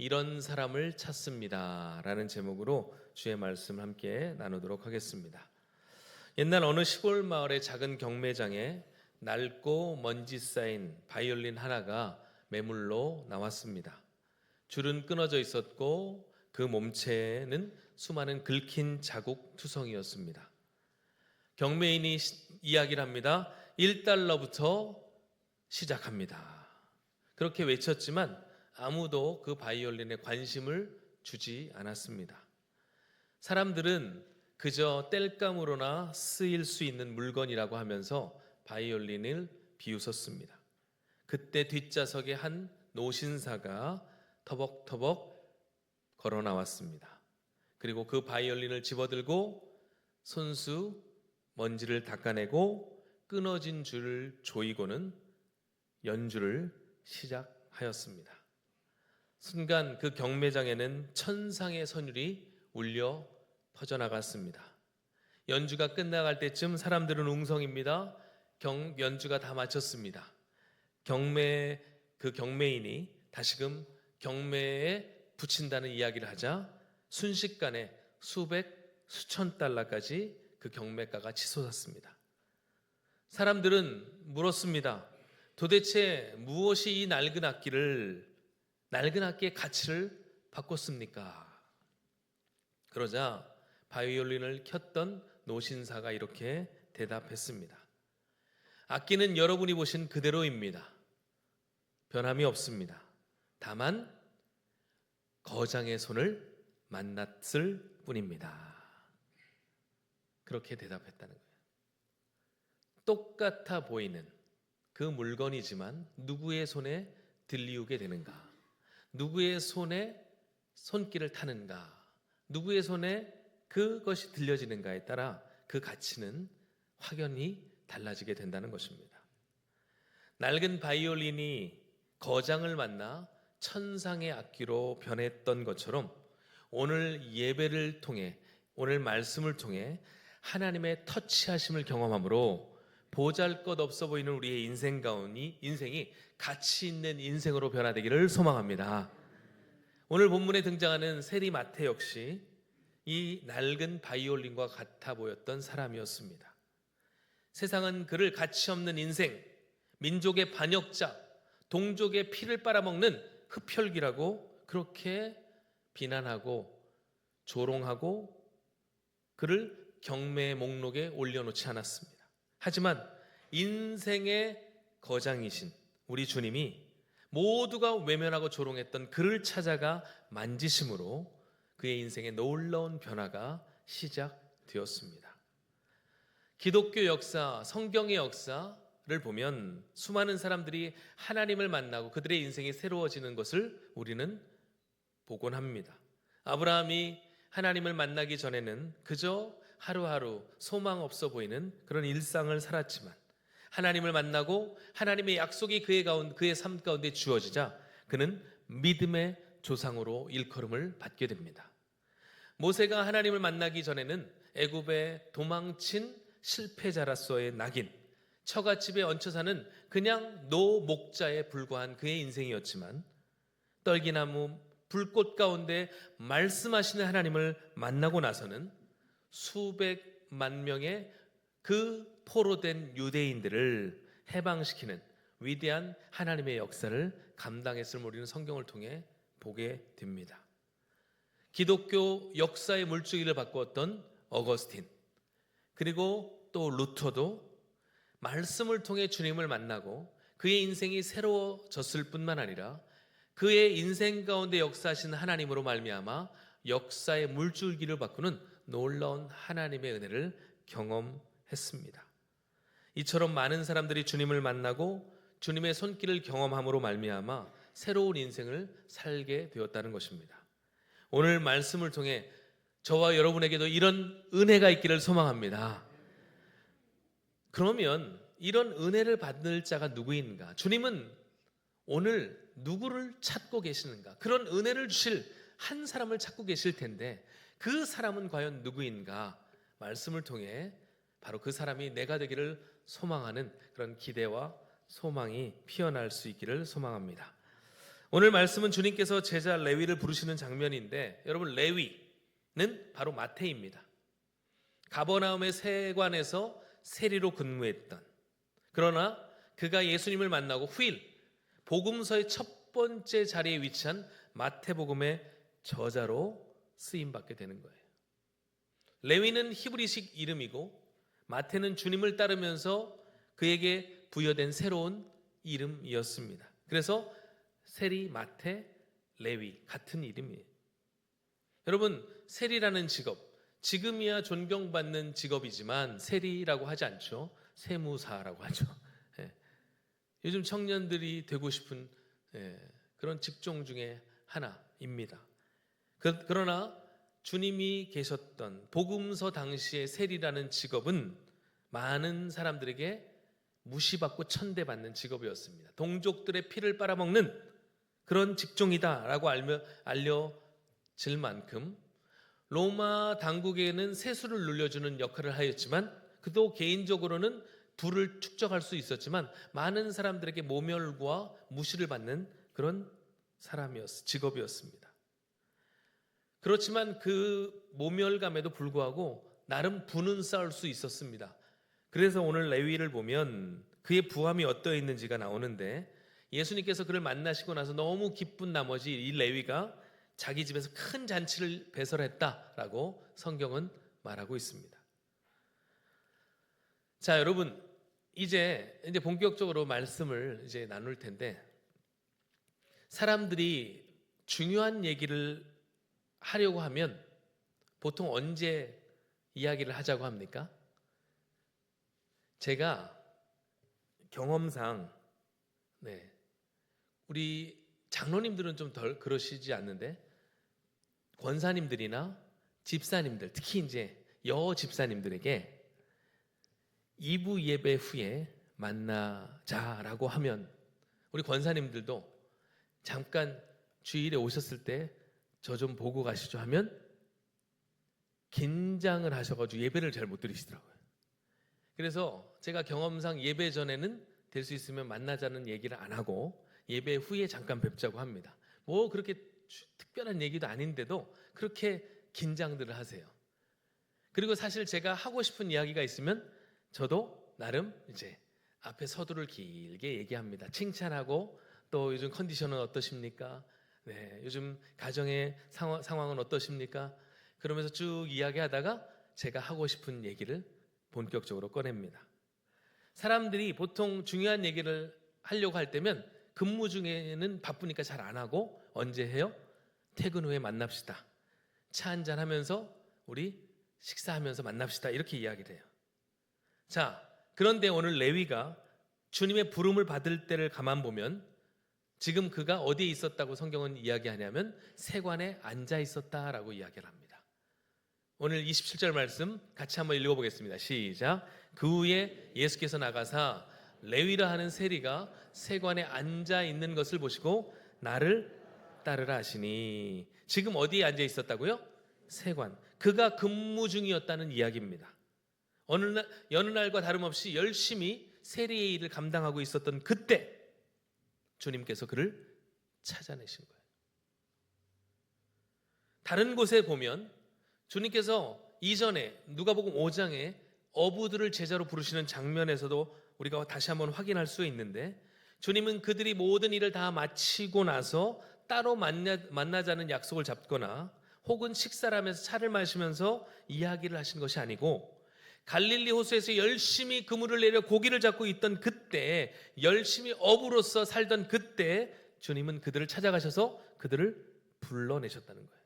이런 사람을 찾습니다 라는 제목으로 주의 말씀을 함께 나누도록 하겠습니다. 옛날 어느 시골 마을의 작은 경매장에 낡고 먼지 쌓인 바이올린 하나가 매물로 나왔습니다. 줄은 끊어져 있었고 그 몸체는 수많은 긁힌 자국 투성이었습니다. 경매인이 이야기를 합니다. 1달러부터 시작합니다. 그렇게 외쳤지만 아무도 그 바이올린에 관심을 주지 않았습니다. 사람들은 그저 땔감으로나 쓰일 수 있는 물건이라고 하면서 바이올린을 비웃었습니다. 그때 뒷좌석에 한 노신사가 터벅터벅 걸어 나왔습니다. 그리고 그 바이올린을 집어들고 손수 먼지를 닦아내고 끊어진 줄을 조이고는 연주를 시작하였습니다. 순간 그 경매장에는 천상의 선율이 울려 퍼져나갔습니다. 연주가 끝나갈 때쯤 사람들은 웅성입니다. 연주가 다 마쳤습니다. 그 경매인이 다시금 경매에 붙인다는 이야기를 하자 순식간에 수천 달러까지 그 경매가가 치솟았습니다. 사람들은 물었습니다. 도대체 무엇이 이 낡은 악기의 가치를 바꿨습니까? 그러자 바이올린을 켰던 노신사가 이렇게 대답했습니다. 악기는 여러분이 보신 그대로입니다. 변함이 없습니다. 다만 거장의 손을 만났을 뿐입니다. 그렇게 대답했다는 거예요. 똑같아 보이는 그 물건이지만 누구의 손에 들리우게 되는가? 누구의 손에 손길을 타는가? 누구의 손에 그것이 들려지는가에 따라 그 가치는 확연히 달라지게 된다는 것입니다. 낡은 바이올린이 거장을 만나 천상의 악기로 변했던 것처럼 오늘 예배를 통해, 오늘 말씀을 통해 하나님의 터치하심을 경험함으로 보잘것없어 보이는 우리의 인생이 가치 있는 인생으로 변화되기를 소망합니다. 오늘 본문에 등장하는 세리 마태 역시 이 낡은 바이올린과 같아 보였던 사람이었습니다. 세상은 그를 가치 없는 인생, 민족의 반역자, 동족의 피를 빨아먹는 흡혈귀라고 그렇게 비난하고 조롱하고 그를 경매의 목록에 올려놓지 않았습니다. 하지만 인생의 거장이신 우리 주님이 모두가 외면하고 조롱했던 그를 찾아가 만지심으로 그의 인생에 놀라운 변화가 시작되었습니다. 기독교 역사, 성경의 역사를 보면 수많은 사람들이 하나님을 만나고 그들의 인생이 새로워지는 것을 우리는 보곤 합니다. 아브라함이 하나님을 만나기 전에는 그저 하루하루 소망 없어 보이는 그런 일상을 살았지만 하나님을 만나고 하나님의 약속이 그의 삶 가운데 주어지자 그는 믿음의 조상으로 일컬음을 받게 됩니다. 모세가 하나님을 만나기 전에는 애굽에 도망친 실패자로서의 낙인, 처갓집에 얹혀 사는 그냥 노목자에 불과한 그의 인생이었지만 떨기나무 불꽃 가운데 말씀하시는 하나님을 만나고 나서는 수백만 명의 그 포로된 유대인들을 해방시키는 위대한 하나님의 역사를 감당했음을 우리는 성경을 통해 보게 됩니다. 기독교 역사의 물줄기를 바꾸었던 어거스틴, 그리고 또 루터도 말씀을 통해 주님을 만나고 그의 인생이 새로워졌을 뿐만 아니라 그의 인생 가운데 역사하신 하나님으로 말미암아 역사의 물줄기를 바꾸는 놀라운 하나님의 은혜를 경험했습니다. 이처럼 많은 사람들이 주님을 만나고 주님의 손길을 경험함으로 말미암아 새로운 인생을 살게 되었다는 것입니다. 오늘 말씀을 통해 저와 여러분에게도 이런 은혜가 있기를 소망합니다. 그러면 이런 은혜를 받을 자가 누구인가? 주님은 오늘 누구를 찾고 계시는가? 그런 은혜를 주실 한 사람을 찾고 계실 텐데 그 사람은 과연 누구인가? 말씀을 통해 바로 그 사람이 내가 되기를 소망하는 그런 기대와 소망이 피어날 수 있기를 소망합니다. 오늘 말씀은 주님께서 제자 레위를 부르시는 장면인데, 여러분, 레위는 바로 마태입니다. 가버나움의 세관에서 세리로 근무했던, 그러나 그가 예수님을 만나고 후일 복음서의 첫 번째 자리에 위치한 마태복음의 저자로 쓰임받게 되는 거예요. 레위는 히브리식 이름이고 마태는 주님을 따르면서 그에게 부여된 새로운 이름이었습니다. 그래서 세리, 마태, 레위 같은 이름이에요. 여러분, 세리라는 직업, 지금이야 존경받는 직업이지만 세리라고 하지 않죠. 세무사라고 하죠. 예. 요즘 청년들이 되고 싶은 그런 직종 중에 하나입니다. 그러나 주님이 계셨던 복음서 당시의 세리라는 직업은 많은 사람들에게 무시받고 천대받는 직업이었습니다. 동족들의 피를 빨아먹는 그런 직종이다라고 알려질 만큼 로마 당국에는 세수를 눌려주는 역할을 하였지만, 그도 개인적으로는 부를 축적할 수 있었지만 많은 사람들에게 모멸과 무시를 받는 그런 직업이었습니다. 그렇지만 그 모멸감에도 불구하고 나름 부는 쌓을 수 있었습니다. 그래서 오늘 레위를 보면 그의 부함이 어떠 있는지가 나오는데, 예수님께서 그를 만나시고 나서 너무 기쁜 나머지 이 레위가 자기 집에서 큰 잔치를 배설했다라고 성경은 말하고 있습니다. 자, 여러분, 이제 본격적으로 말씀을 이제 나눌 텐데, 사람들이 중요한 얘기를 하려고 하면 보통 언제 이야기를 하자고 합니까? 제가 경험상 우리 장로님들은 좀 덜 그러시지 않는데, 권사님들이나 집사님들, 특히 이제 여 집사님들에게 2부 예배 후에 만나자라고 하면, 우리 권사님들도 잠깐 주일에 오셨을 때 저 좀 보고 가시죠 하면 긴장을 하셔가지고 예배를 잘 못 드리시더라고요. 그래서 제가 경험상 예배 전에는 될 수 있으면 만나자는 얘기를 안 하고 예배 후에 잠깐 뵙자고 합니다. 뭐 그렇게 특별한 얘기도 아닌데도 그렇게 긴장들을 하세요. 그리고 사실 제가 하고 싶은 이야기가 있으면 저도 나름 이제 앞에 서두를 길게 얘기합니다. 칭찬하고, 또 요즘 컨디션은 어떠십니까? 요즘 가정의 상황은 어떠십니까? 그러면서 쭉 이야기하다가 제가 하고 싶은 얘기를 본격적으로 꺼냅니다. 사람들이 보통 중요한 얘기를 하려고 할 때면 근무 중에는 바쁘니까 잘 안 하고, 언제 해요? 퇴근 후에 만납시다. 차 한잔 하면서 우리 식사하면서 만납시다. 이렇게 이야기를 해요. 자, 그런데 오늘 레위가 주님의 부름을 받을 때를 가만 보면 지금 그가 어디에 있었다고 성경은 이야기하냐면 세관에 앉아 있었다라고 이야기를 합니다. 오늘 27절 말씀 같이 한번 읽어보겠습니다. 시작. 그 후에 예수께서 나가사 레위라 하는 세리가 세관에 앉아 있는 것을 보시고 나를 따르라 하시니, 지금 어디에 앉아 있었다고요? 세관. 그가 근무 중이었다는 이야기입니다. 여느 날과 다름없이 열심히 세리의 일을 감당하고 있었던 그때 주님께서 그를 찾아내신 거예요. 다른 곳에 보면 주님께서 이전에 누가복음 5장에 어부들을 제자로 부르시는 장면에서도 우리가 다시 한번 확인할 수 있는데, 주님은 그들이 모든 일을 다 마치고 나서 따로 만나자는 약속을 잡거나 혹은 식사를 하면서 차를 마시면서 이야기를 하신 것이 아니고, 갈릴리 호수에서 열심히 그물을 내려 고기를 잡고 있던 그때, 열심히 어부로서 살던 그때 주님은 그들을 찾아가셔서 그들을 불러내셨다는 거예요.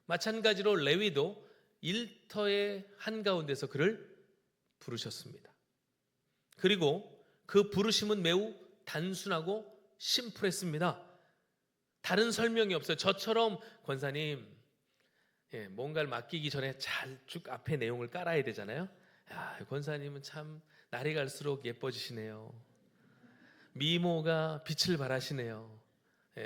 마찬가지로 레위도 일터의 한가운데서 그를 부르셨습니다. 그리고 그 부르심은 매우 단순하고 심플했습니다. 다른 설명이 없어요. 저처럼 권사님, 뭔가를 맡기기 전에 잘 쭉 앞에 내용을 깔아야 되잖아요. 야, 권사님은 참 날이 갈수록 예뻐지시네요. 미모가 빛을 발하시네요.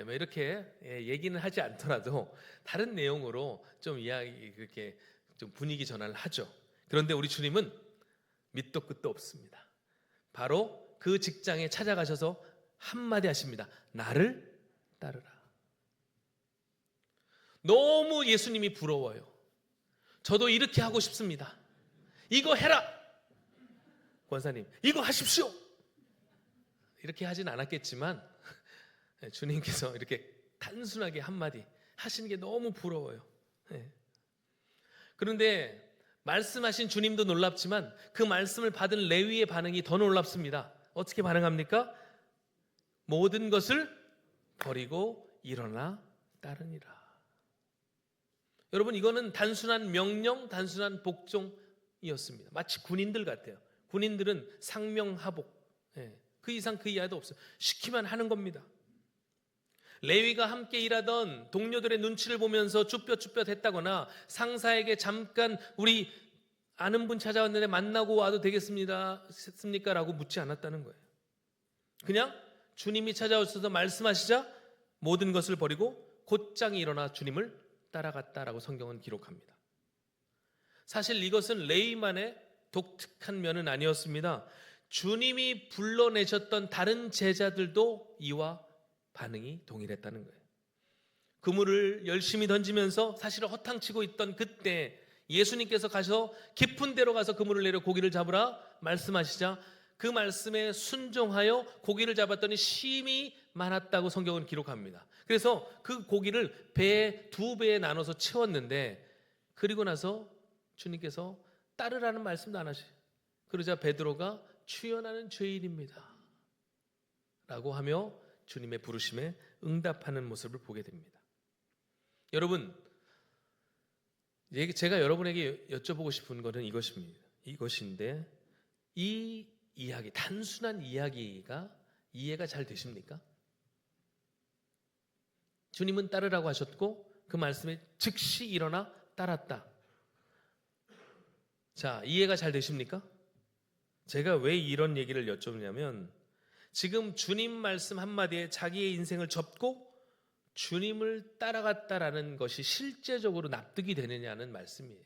뭐 이렇게 얘기는 하지 않더라도 다른 내용으로 좀 이야기, 그렇게 좀 분위기 전환을 하죠. 그런데 우리 주님은 밑도 끝도 없습니다. 바로 그 직장에 찾아가셔서 한마디 하십니다. 나를 따르라. 너무 예수님이 부러워요. 저도 이렇게 하고 싶습니다. 이거 해라. 권사님, 이거 하십시오. 이렇게 하진 않았겠지만 주님께서 이렇게 단순하게 한마디 하시는 게 너무 부러워요. 그런데 말씀하신 주님도 놀랍지만 그 말씀을 받은 레위의 반응이 더 놀랍습니다. 어떻게 반응합니까? 모든 것을 버리고 일어나 따르니라. 여러분, 이거는 단순한 명령, 단순한 복종이었습니다. 마치 군인들 같아요. 군인들은 상명하복, 그 이상 그 이하도 없어요. 시키면 하는 겁니다. 레위가 함께 일하던 동료들의 눈치를 보면서 쭈뼛쭈뼛 했다거나 상사에게 잠깐 우리 아는 분 찾아왔는데 만나고 와도 되겠습니까? 라고 묻지 않았다는 거예요. 그냥 주님이 찾아오셔서 말씀하시자 모든 것을 버리고 곧장 일어나 주님을 따라갔다라고 성경은 기록합니다. 사실 이것은 레위만의 독특한 면은 아니었습니다. 주님이 불러내셨던 다른 제자들도 이와 반응이 동일했다는 거예요. 그물을 열심히 던지면서 사실은 허탕치고 있던 그때 예수님께서 가서 깊은 데로 가서 그물을 내려 고기를 잡으라 말씀하시자 그 말씀에 순종하여 고기를 잡았더니 심이 많았다고 성경은 기록합니다. 그래서 그 고기를 배에 2배에 나눠서 채웠는데 그리고 나서 주님께서 따르라는 말씀도 안 하셔요. 그러자 베드로가 추연하는 죄인입니다 라고 하며 주님의 부르심에 응답하는 모습을 보게 됩니다. 여러분, 제가 여러분에게 여쭤보고 싶은 것은 이것인데 이 이야기, 단순한 이야기가 이해가 잘 되십니까? 주님은 따르라고 하셨고 그 말씀에 즉시 일어나 따랐다. 자, 이해가 잘 되십니까? 제가 왜 이런 얘기를 여쭙냐면 지금 주님 말씀 한마디에 자기의 인생을 접고 주님을 따라갔다라는 것이 실제적으로 납득이 되느냐는 말씀이에요.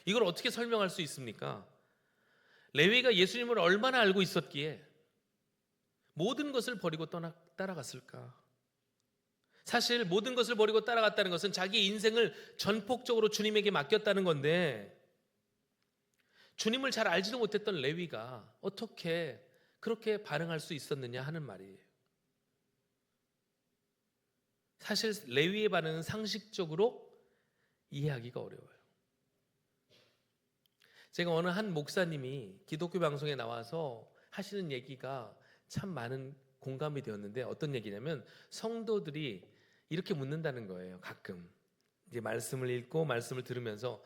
이걸 어떻게 설명할 수 있습니까? 레위가 예수님을 얼마나 알고 있었기에 모든 것을 버리고 따라갔을까? 사실 모든 것을 버리고 따라갔다는 것은 자기 인생을 전폭적으로 주님에게 맡겼다는 건데 주님을 잘 알지도 못했던 레위가 어떻게 그렇게 반응할 수 있었느냐 하는 말이에요. 사실 레위의 반응은 상식적으로 이해하기가 어려워요. 제가 어느 한 목사님이 기독교 방송에 나와서 하시는 얘기가 참 많은 공감이 되었는데 어떤 얘기냐면 성도들이 이렇게 묻는다는 거예요. 가끔 이제 말씀을 읽고 말씀을 들으면서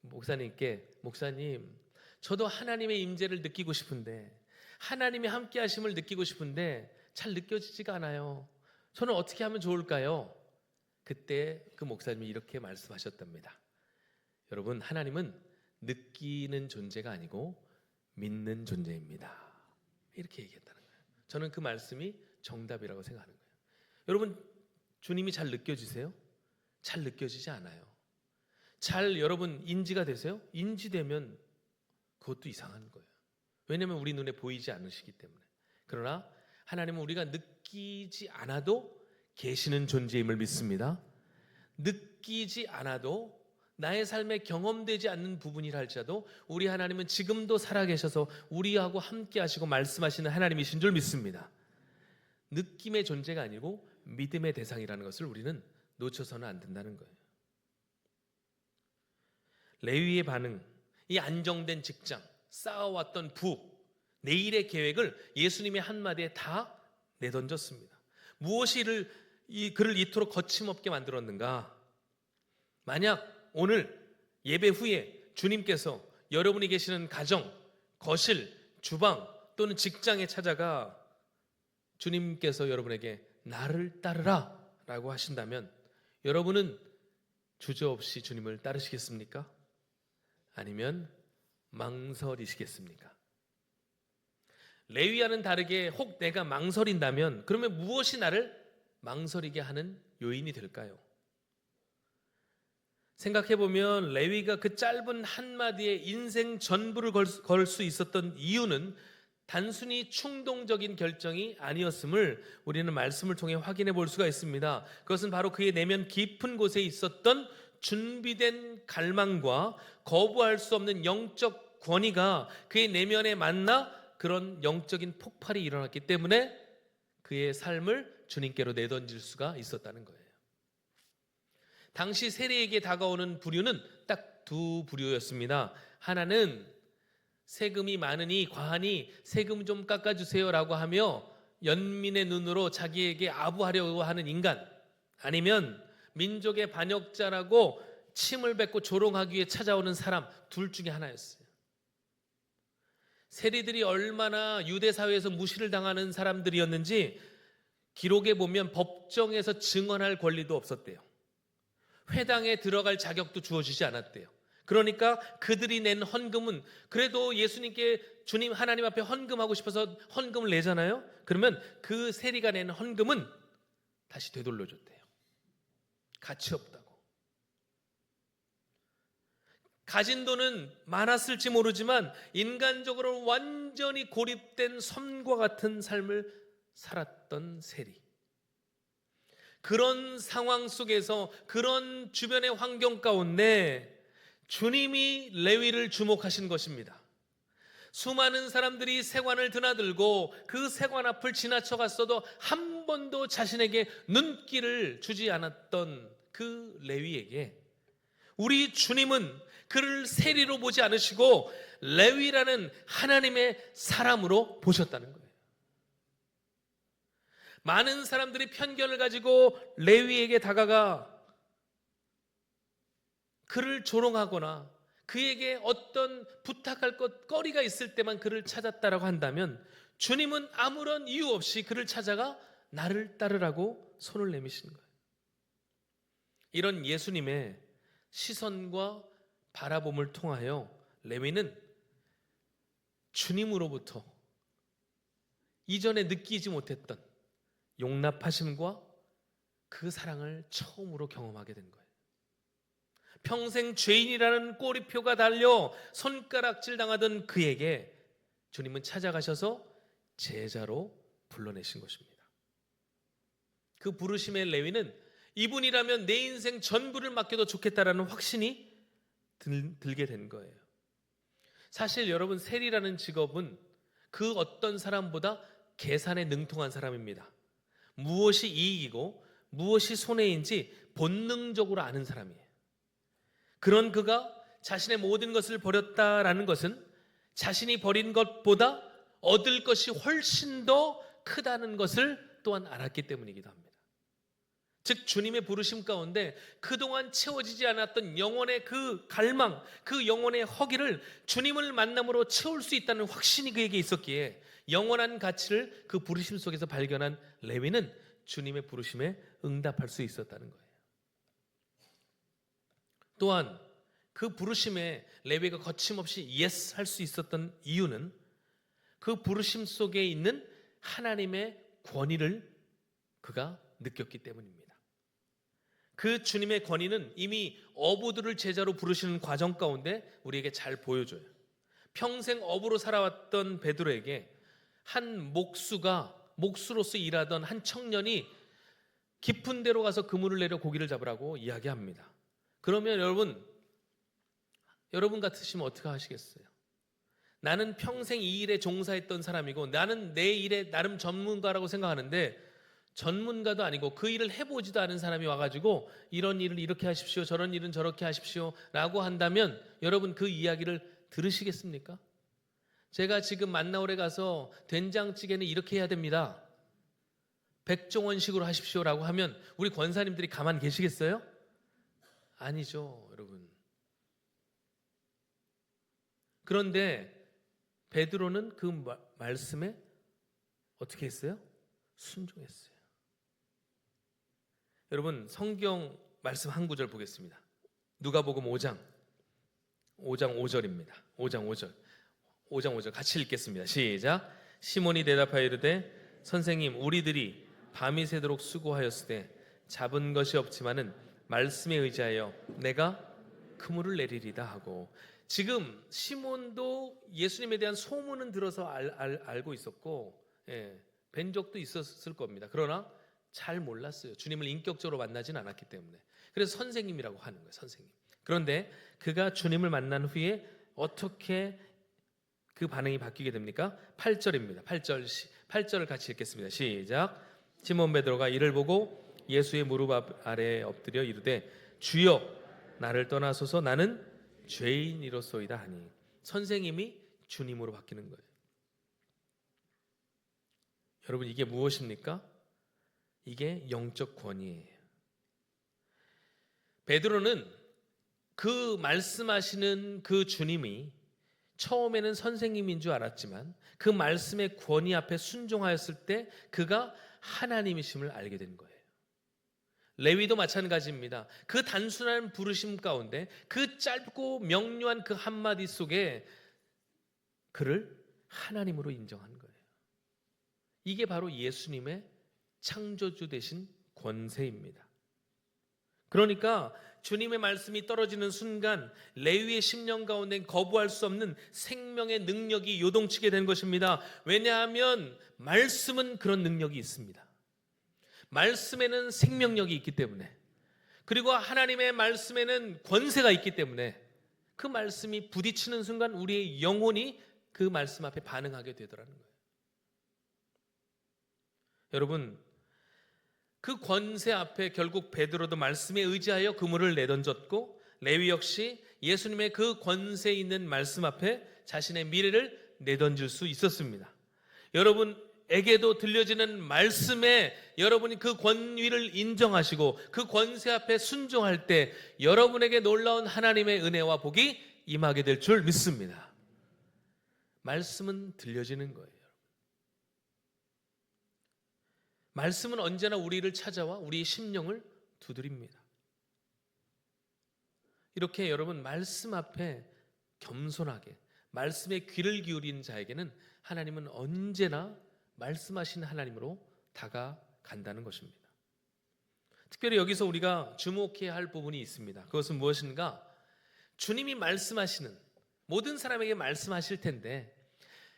목사님께 목사님, 저도 하나님의 임재를 느끼고 싶은데 하나님의 함께 하심을 느끼고 싶은데 잘 느껴지지가 않아요. 저는 어떻게 하면 좋을까요? 그때 그 목사님이 이렇게 말씀하셨답니다. 여러분, 하나님은 느끼는 존재가 아니고 믿는 존재입니다. 이렇게 얘기했다는 거예요. 저는 그 말씀이 정답이라고 생각하는 거예요. 여러분, 주님이 잘 느껴지세요? 잘 느껴지지 않아요. 잘 여러분 인지가 되세요? 인지되면 그것도 이상한 거예요. 왜냐하면 우리 눈에 보이지 않으시기 때문에. 그러나 하나님은 우리가 느끼지 않아도 계시는 존재임을 믿습니다. 느끼지 않아도 나의 삶에 경험되지 않는 부분이라 할지라도 우리 하나님은 지금도 살아계셔서 우리하고 함께 하시고 말씀하시는 하나님이신 줄 믿습니다. 느낌의 존재가 아니고 믿음의 대상이라는 것을 우리는 놓쳐서는 안 된다는 거예요. 레위의 반응, 이 안정된 직장, 쌓아왔던 부, 내일의 계획을 예수님의 한마디에 다 내던졌습니다. 무엇이 그를 이토록 거침없게 만들었는가? 만약 오늘 예배 후에 주님께서 여러분이 계시는 가정, 거실, 주방 또는 직장에 찾아가 주님께서 여러분에게 나를 따르라 라고 하신다면 여러분은 주저없이 주님을 따르시겠습니까? 아니면 망설이시겠습니까? 레위와는 다르게 혹 내가 망설인다면 그러면 무엇이 나를 망설이게 하는 요인이 될까요? 생각해보면 레위가 그 짧은 한마디에 인생 전부를 걸 수 있었던 이유는 단순히 충동적인 결정이 아니었음을 우리는 말씀을 통해 확인해 볼 수가 있습니다. 그것은 바로 그의 내면 깊은 곳에 있었던 준비된 갈망과 거부할 수 없는 영적 권위가 그의 내면에 만나 그런 영적인 폭발이 일어났기 때문에 그의 삶을 주님께로 내던질 수가 있었다는 거예요. 당시 세리에게 다가오는 부류는 딱 두 부류였습니다. 하나는 세금이 많으니 과하니 세금 좀 깎아주세요 라고 하며 연민의 눈으로 자기에게 아부하려고 하는 인간, 아니면 민족의 반역자라고 침을 뱉고 조롱하기 위해 찾아오는 사람, 둘 중에 하나였어요. 세리들이 얼마나 유대 사회에서 무시를 당하는 사람들이었는지 기록에 보면 법정에서 증언할 권리도 없었대요. 회당에 들어갈 자격도 주어지지 않았대요. 그러니까 그들이 낸 헌금은, 그래도 예수님께 주님 하나님 앞에 헌금하고 싶어서 헌금을 내잖아요. 그러면 그 세리가 낸 헌금은 다시 되돌려줬대요. 가치 없다고. 가진 돈은 많았을지 모르지만 인간적으로 완전히 고립된 섬과 같은 삶을 살았던 세리. 그런 상황 속에서, 그런 주변의 환경 가운데 주님이 레위를 주목하신 것입니다. 수많은 사람들이 세관을 드나들고 그 세관 앞을 지나쳐 갔어도 한 번도 자신에게 눈길을 주지 않았던 그 레위에게 우리 주님은 그를 세리로 보지 않으시고 레위라는 하나님의 사람으로 보셨다는 거예요. 많은 사람들이 편견을 가지고 레위에게 다가가 그를 조롱하거나 그에게 어떤 부탁할 것 거리가 있을 때만 그를 찾았다라고 한다면, 주님은 아무런 이유 없이 그를 찾아가 나를 따르라고 손을 내미시는 거예요. 이런 예수님의 시선과 바라봄을 통하여 레위는 주님으로부터 이전에 느끼지 못했던 용납하심과 그 사랑을 처음으로 경험하게 된 거예요. 평생 죄인이라는 꼬리표가 달려 손가락질 당하던 그에게 주님은 찾아가셔서 제자로 불러내신 것입니다. 그 부르심의 레위는 이분이라면 내 인생 전부를 맡겨도 좋겠다라는 확신이 들게 된 거예요. 사실 여러분, 세리라는 직업은 그 어떤 사람보다 계산에 능통한 사람입니다. 무엇이 이익이고 무엇이 손해인지 본능적으로 아는 사람이에요. 그런 그가 자신의 모든 것을 버렸다라는 것은 자신이 버린 것보다 얻을 것이 훨씬 더 크다는 것을 또한 알았기 때문이기도 합니다. 즉 주님의 부르심 가운데 그동안 채워지지 않았던 영혼의 그 갈망, 그 영혼의 허기를 주님을 만남으로 채울 수 있다는 확신이 그에게 있었기에 영원한 가치를 그 부르심 속에서 발견한 레위는 주님의 부르심에 응답할 수 있었다는 거예요. 또한 그 부르심에 레위가 거침없이 예스 할 수 있었던 이유는 그 부르심 속에 있는 하나님의 권위를 그가 느꼈기 때문입니다. 그 주님의 권위는 이미 어부들을 제자로 부르시는 과정 가운데 우리에게 잘 보여줘요. 평생 어부로 살아왔던 베드로에게 한 목수로서 일하던 한 청년이 깊은 데로 가서 그물을 내려 고기를 잡으라고 이야기합니다. 그러면 여러분 같으시면 어떻게 하시겠어요? 나는 평생 이 일에 종사했던 사람이고 나는 내 일에 나름 전문가라고 생각하는데, 전문가도 아니고 그 일을 해보지도 않은 사람이 와가지고 이런 일을 이렇게 하십시오, 저런 일은 저렇게 하십시오 라고 한다면 여러분 그 이야기를 들으시겠습니까? 제가 지금 만나올에 가서 된장찌개는 이렇게 해야 됩니다, 백종원식으로 하십시오 라고 하면 우리 권사님들이 가만 계시겠어요? 아니죠, 여러분. 그런데 베드로는 그 말씀에 어떻게 했어요? 순종했어요. 여러분, 성경 말씀 한 구절 보겠습니다. 누가복음 5장 5절입니다. 5장 5절 같이 읽겠습니다. 시작. 시몬이 대답하여 이르되 선생님, 우리들이 밤이 새도록 수고하였으되 잡은 것이 없지만은 말씀에 의지하여 내가 그물을 내리리다 하고, 지금 시몬도 예수님에 대한 소문은 들어서 알고 있었고, 뵌 적도 있었을 겁니다. 그러나 잘 몰랐어요. 주님을 인격적으로 만나진 않았기 때문에. 그래서 선생님이라고 하는 거예요. 선생님. 그런데 그가 주님을 만난 후에 어떻게 그 반응이 바뀌게 됩니까? 8절입니다. 8절을 같이 읽겠습니다. 시작. 시몬 베드로가 이를 보고 예수의 무릎 아래에 엎드려 이르되 주여 나를 떠나소서 나는 죄인이로소이다 하니, 선생님이 주님으로 바뀌는 거예요. 여러분, 이게 무엇입니까? 이게 영적 권위예요. 베드로는 그 말씀하시는 그 주님이 처음에는 선생님인 줄 알았지만 그 말씀의 권위 앞에 순종하였을 때 그가 하나님이심을 알게 된 거예요. 레위도 마찬가지입니다. 그 단순한 부르심 가운데 그 짧고 명료한 그 한마디 속에 그를 하나님으로 인정한 거예요. 이게 바로 예수님의 창조주 되신 권세입니다. 그러니까 주님의 말씀이 떨어지는 순간 레위의 심령 가운데 거부할 수 없는 생명의 능력이 요동치게 된 것입니다. 왜냐하면 말씀은 그런 능력이 있습니다. 말씀에는 생명력이 있기 때문에, 그리고 하나님의 말씀에는 권세가 있기 때문에 그 말씀이 부딪히는 순간 우리의 영혼이 그 말씀 앞에 반응하게 되더라는 거예요. 여러분, 그 권세 앞에 결국 베드로도 말씀에 의지하여 그물을 내던졌고, 레위 역시 예수님의 그 권세 있는 말씀 앞에 자신의 미래를 내던질 수 있었습니다. 여러분에게도 들려지는 말씀에 여러분이 그 권위를 인정하시고 그 권세 앞에 순종할 때 여러분에게 놀라운 하나님의 은혜와 복이 임하게 될 줄 믿습니다. 말씀은 들려지는 거예요. 말씀은 언제나 우리를 찾아와 우리의 심령을 두드립니다. 이렇게 여러분, 말씀 앞에 겸손하게 말씀에 귀를 기울인 자에게는 하나님은 언제나 말씀하신 하나님으로 다가간다는 것입니다. 특별히 여기서 우리가 주목해야 할 부분이 있습니다. 그것은 무엇인가? 주님이 말씀하시는, 모든 사람에게 말씀하실 텐데,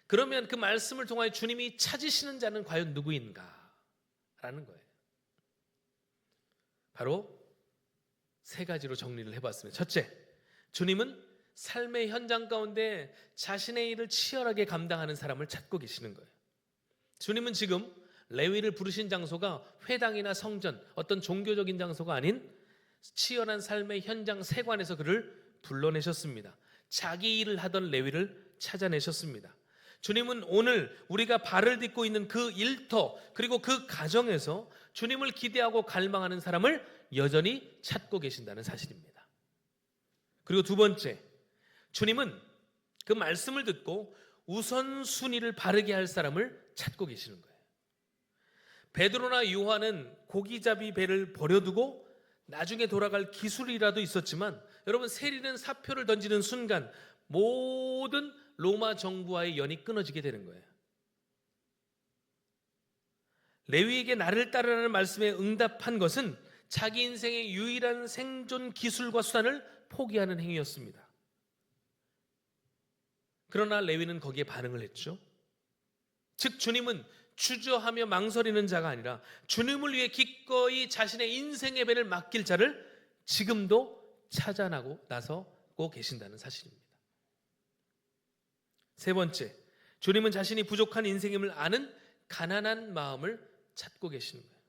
그러면 그 말씀을 통하여 주님이 찾으시는 자는 과연 누구인가? 라는 거예요. 바로 세 가지로 정리를 해봤습니다. 첫째, 주님은 삶의 현장 가운데 자신의 일을 치열하게 감당하는 사람을 찾고 계시는 거예요. 주님은 지금 레위를 부르신 장소가 회당이나 성전, 어떤 종교적인 장소가 아닌 치열한 삶의 현장 세관에서 그를 불러내셨습니다. 자기 일을 하던 레위를 찾아내셨습니다. 주님은 오늘 우리가 발을 딛고 있는 그 일터, 그리고 그 가정에서 주님을 기대하고 갈망하는 사람을 여전히 찾고 계신다는 사실입니다. 그리고 두 번째, 주님은 그 말씀을 듣고 우선순위를 바르게 할 사람을 찾고 계시는 거예요. 베드로나 요한은 고기잡이 배를 버려두고 나중에 돌아갈 기술이라도 있었지만, 여러분, 세리는 사표를 던지는 순간 모든 로마 정부와의 연이 끊어지게 되는 거예요. 레위에게 나를 따르라는 말씀에 응답한 것은 자기 인생의 유일한 생존 기술과 수단을 포기하는 행위였습니다. 그러나 레위는 거기에 반응을 했죠. 즉, 주님은 주저하며 망설이는 자가 아니라 주님을 위해 기꺼이 자신의 인생의 배를 맡길 자를 지금도 나서고 계신다는 사실입니다. 세 번째, 주님은 자신이 부족한 인생임을 아는 가난한 마음을 찾고 계시는 거예요.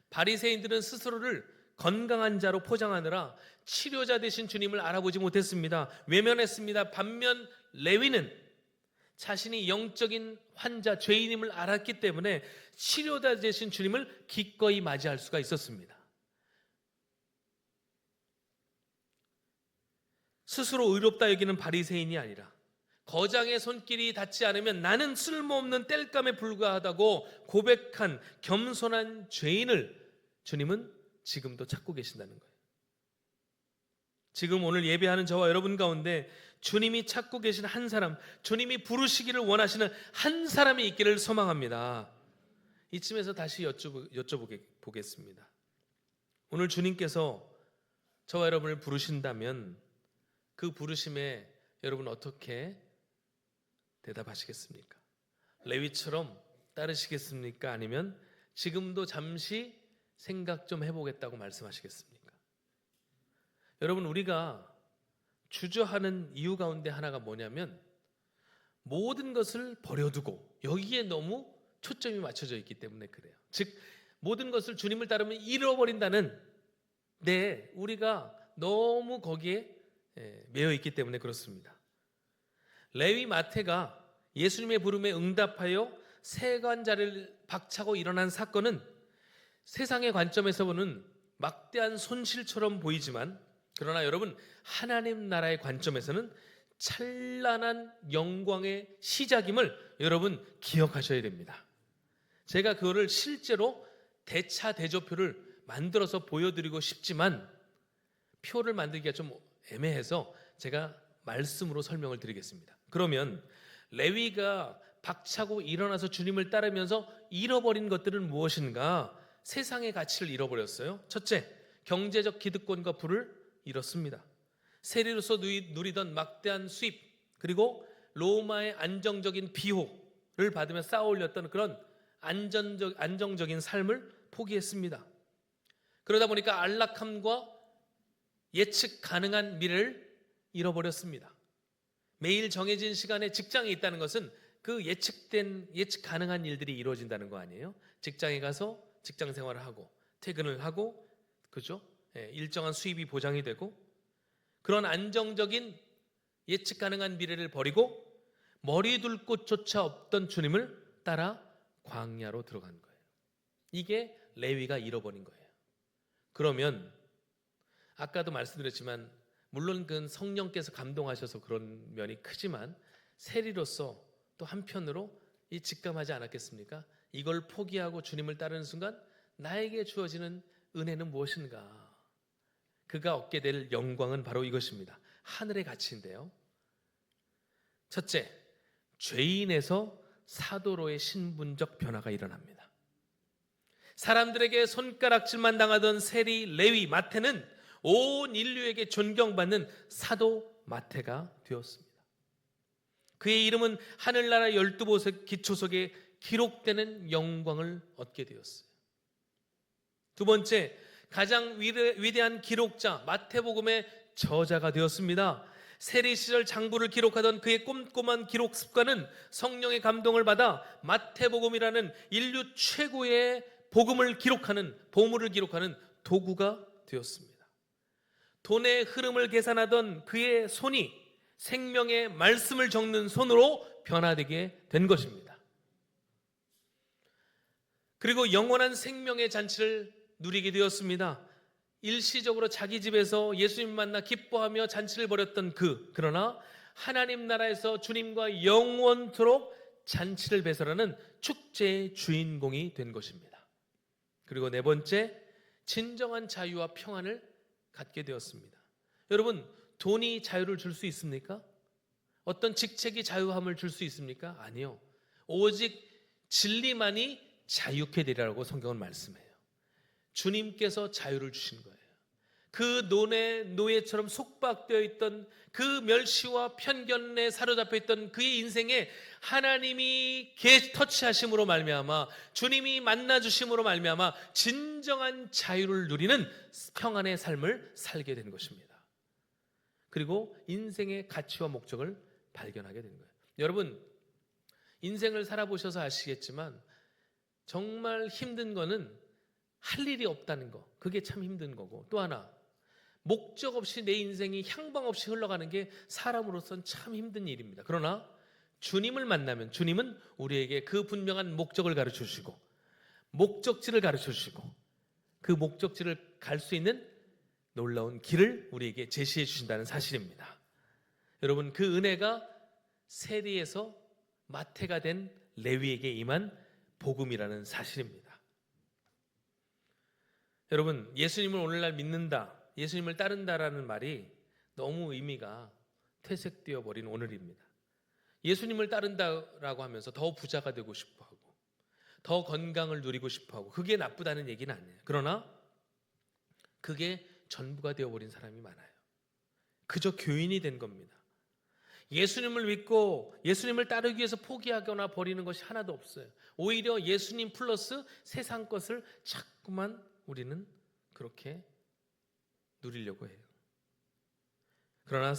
바리새인들은 스스로를 건강한 자로 포장하느라 치료자 되신 주님을 알아보지 못했습니다. 외면했습니다. 반면 레위는 자신이 영적인 환자, 죄인임을 알았기 때문에 치료자 되신 주님을 기꺼이 맞이할 수가 있었습니다. 스스로 의롭다 여기는 바리새인이 아니라 거장의 손길이 닿지 않으면 나는 쓸모없는 땔감에 불과하다고 고백한 겸손한 죄인을 주님은 지금도 찾고 계신다는 거예요. 지금 오늘 예배하는 저와 여러분 가운데 주님이 찾고 계신 한 사람, 주님이 부르시기를 원하시는 한 사람이 있기를 소망합니다. 이쯤에서 다시 여쭤보겠습니다. 오늘 주님께서 저와 여러분을 부르신다면 그 부르심에 여러분 어떻게 대답하시겠습니까? 레위처럼 따르시겠습니까? 아니면 지금도 잠시 생각 좀 해보겠다고 말씀하시겠습니까? 여러분, 우리가 주저하는 이유 가운데 하나가 뭐냐면 모든 것을 버려두고 여기에 너무 초점이 맞춰져 있기 때문에 그래요. 즉 모든 것을 주님을 따르면 잃어버린다는 우리가 너무 거기에 매여 있기 때문에 그렇습니다. 레위 마태가 예수님의 부름에 응답하여 세관자를 박차고 일어난 사건은 세상의 관점에서 보는 막대한 손실처럼 보이지만, 그러나 여러분, 하나님 나라의 관점에서는 찬란한 영광의 시작임을 여러분 기억하셔야 됩니다. 제가 그거를 실제로 대차 대조표를 만들어서 보여드리고 싶지만 표를 만들기가 좀 애매해서 제가 말씀으로 설명을 드리겠습니다. 그러면 레위가 박차고 일어나서 주님을 따르면서 잃어버린 것들은 무엇인가? 세상의 가치를 잃어버렸어요. 첫째, 경제적 기득권과 부를 잃었습니다. 세리로서 누리던 막대한 수입, 그리고 로마의 안정적인 비호를 받으며 쌓아올렸던 그런 안정적인 삶을 포기했습니다. 그러다 보니까 안락함과 예측 가능한 미래를 잃어버렸습니다. 매일 정해진 시간에 직장에 있다는 것은 그 예측 가능한 일들이 이루어진다는 거 아니에요? 직장에 가서 직장 생활을 하고 퇴근을 하고, 그죠? 일정한 수입이 보장이 되고, 그런 안정적인 예측 가능한 미래를 버리고 머리 둘 곳조차 없던 주님을 따라 광야로 들어간 거예요. 이게 레위가 잃어버린 거예요. 그러면 아까도 말씀드렸지만 물론 그건 성령께서 감동하셔서 그런 면이 크지만 세리로서 또 한편으로 이 직감하지 않았겠습니까? 이걸 포기하고 주님을 따르는 순간 나에게 주어지는 은혜는 무엇인가? 그가 얻게 될 영광은 바로 이것입니다. 하늘의 가치인데요. 첫째, 죄인에서 사도로의 신분적 변화가 일어납니다. 사람들에게 손가락질만 당하던 세리, 레위, 마태는 온 인류에게 존경받는 사도 마태가 되었습니다. 그의 이름은 하늘나라 12보석 기초 속에 기록되는 영광을 얻게 되었어요. 두 번째, 가장 위대한 기록자 마태복음의 저자가 되었습니다. 세리 시절 장부를 기록하던 그의 꼼꼼한 기록 습관은 성령의 감동을 받아 마태복음이라는 인류 최고의 보물을 기록하는 도구가 되었습니다. 돈의 흐름을 계산하던 그의 손이 생명의 말씀을 적는 손으로 변화되게 된 것입니다. 그리고 영원한 생명의 잔치를 누리게 되었습니다. 일시적으로 자기 집에서 예수님 만나 기뻐하며 잔치를 벌였던 그러나 하나님 나라에서 주님과 영원토록 잔치를 배설하는 축제의 주인공이 된 것입니다. 그리고 네 번째, 진정한 자유와 평안을 갖게 되었습니다. 여러분, 돈이 자유를 줄 수 있습니까? 어떤 직책이 자유함을 줄 수 있습니까? 아니요. 오직 진리만이 자유케 되리라고 성경은 말씀해요. 주님께서 자유를 주신 거예요. 그 노예처럼 속박되어 있던 그 멸시와 편견에 사로잡혀 있던 그의 인생에 하나님이 터치하심으로 말미암아, 주님이 만나 주심으로 말미암아 진정한 자유를 누리는 평안의 삶을 살게 된 것입니다. 그리고 인생의 가치와 목적을 발견하게 된 거예요. 여러분, 인생을 살아보셔서 아시겠지만 정말 힘든 거는 할 일이 없다는 거, 그게 참 힘든 거고, 또 하나 목적 없이 내 인생이 향방 없이 흘러가는 게 사람으로서는 참 힘든 일입니다. 그러나 주님을 만나면 주님은 우리에게 그 분명한 목적을 가르쳐 주시고 목적지를 가르쳐 주시고 그 목적지를 갈 수 있는 놀라운 길을 우리에게 제시해 주신다는 사실입니다. 여러분, 그 은혜가 세리에서 마태가 된 레위에게 임한 복음이라는 사실입니다. 여러분, 예수님을 오늘날 믿는다, 예수님을 따른다라는 말이 너무 의미가 퇴색되어 버린 오늘입니다. 예수님을 따른다라고 하면서 더 부자가 되고 싶어하고 더 건강을 누리고 싶어하고 그게 나쁘다는 얘기는 아니에요. 그러나 그게 전부가 되어버린 사람이 많아요. 그저 교인이 된 겁니다. 예수님을 믿고 예수님을 따르기 위해서 포기하거나 버리는 것이 하나도 없어요. 오히려 예수님 플러스 세상 것을 자꾸만 우리는 그렇게 누리려고 해요. 그러나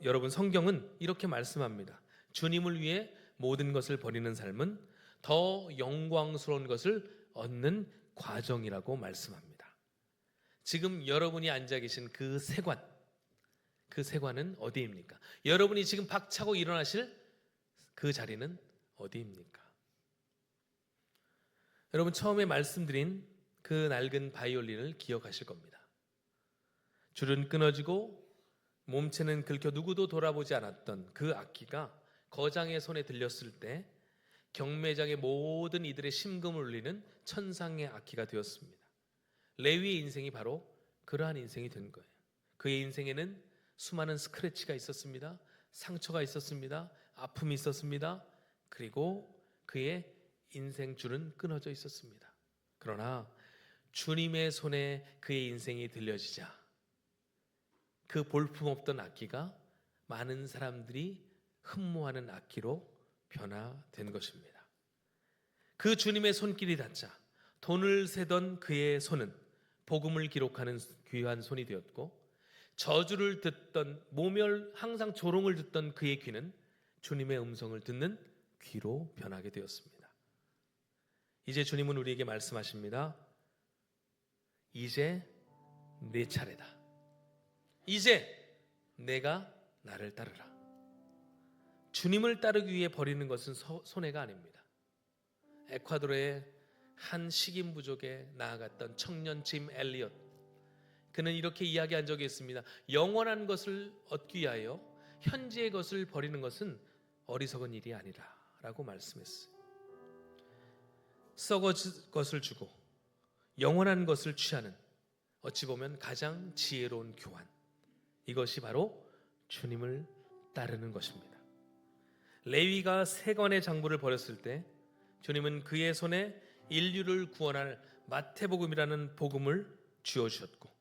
여러분, 성경은 이렇게 말씀합니다. 주님을 위해 모든 것을 버리는 삶은 더 영광스러운 것을 얻는 과정이라고 말씀합니다. 지금 여러분이 앉아 계신 그 세관은 어디입니까? 여러분이 지금 박차고 일어나실 그 자리는 어디입니까? 여러분, 처음에 말씀드린 그 낡은 바이올린을 기억하실 겁니다. 줄은 끊어지고 몸체는 긁혀 누구도 돌아보지 않았던 그 악기가 거장의 손에 들렸을 때 경매장의 모든 이들의 심금을 울리는 천상의 악기가 되었습니다. 레위의 인생이 바로 그러한 인생이 된 거예요. 그의 인생에는 수많은 스크래치가 있었습니다. 상처가 있었습니다. 아픔이 있었습니다. 그리고 그의 인생 줄은 끊어져 있었습니다. 그러나 주님의 손에 그의 인생이 들려지자 그 볼품없던 악기가 많은 사람들이 흠모하는 악기로 변화된 것입니다. 그 주님의 손길이 닿자 돈을 세던 그의 손은 복음을 기록하는 귀한 손이 되었고, 저주를 듣던 항상 조롱을 듣던 그의 귀는 주님의 음성을 듣는 귀로 변하게 되었습니다. 이제 주님은 우리에게 말씀하십니다. 이제 내 차례다. 이제 내가 나를 따르라. 주님을 따르기 위해 버리는 것은 손해가 아닙니다. 에콰도르의 한 식인 부족에 나아갔던 청년 짐 엘리엇, 그는 이렇게 이야기한 적이 있습니다. 영원한 것을 얻기 위하여 현재의 것을 버리는 것은 어리석은 일이 아니라 라고 말씀했어요. 썩어질 것을 주고 영원한 것을 취하는, 어찌 보면 가장 지혜로운 교환, 이것이 바로 주님을 따르는 것입니다. 레위가 세 건의 장부를 버렸을 때 주님은 그의 손에 인류를 구원할 마태복음이라는 복음을 쥐어주셨고,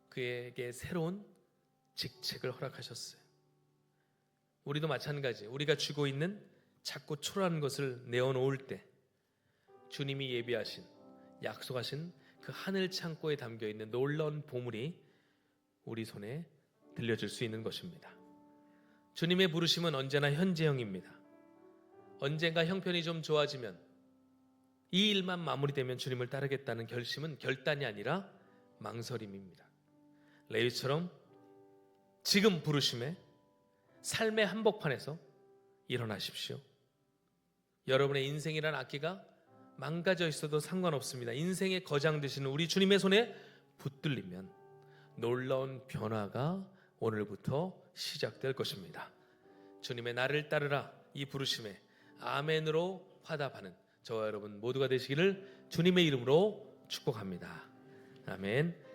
그에게 새로운 직책을 허락하셨어요. 우리도 마찬가지, 우리가 쥐고 있는 자꾸 초라한 것을 내어놓을 때 주님이 예비하신, 약속하신 그 하늘 창고에 담겨있는 놀라운 보물이 우리 손에 들려줄 수 있는 것입니다. 주님의 부르심은 언제나 현재형입니다. 언젠가 형편이 좀 좋아지면, 이 일만 마무리되면 주님을 따르겠다는 결심은 결단이 아니라 망설임입니다. 레위처럼 지금 부르심에 삶의 한복판에서 일어나십시오. 여러분의 인생이란 악기가 망가져 있어도 상관없습니다. 인생의 거장 되시는 우리 주님의 손에 붙들리면 놀라운 변화가 오늘부터 시작될 것입니다. 주님의 나를 따르라, 이 부르심에 아멘으로 화답하는 저와 여러분 모두가 되시기를 주님의 이름으로 축복합니다. 아멘.